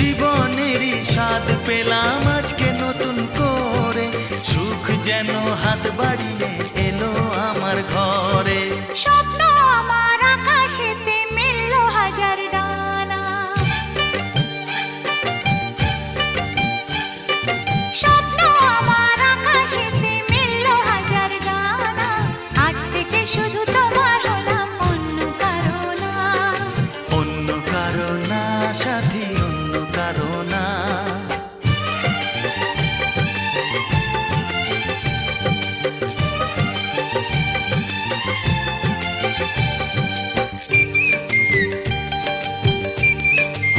জীবনেরই স্বাদ পেলাম আজকে নতুন করে, সুখ যেন হাত বাড়িয়ে এলো আমার ঘরে। স্বপ্ন আমার আকাশেতে মেলল হাজার ডানা, স্বপ্ন আমার আকাশেতে মেলল হাজার ডানা। আজ থেকে শুধু তোমার হলাম, অন্য কারো না। অন্য কারো না সাথী, অন্য কারো না।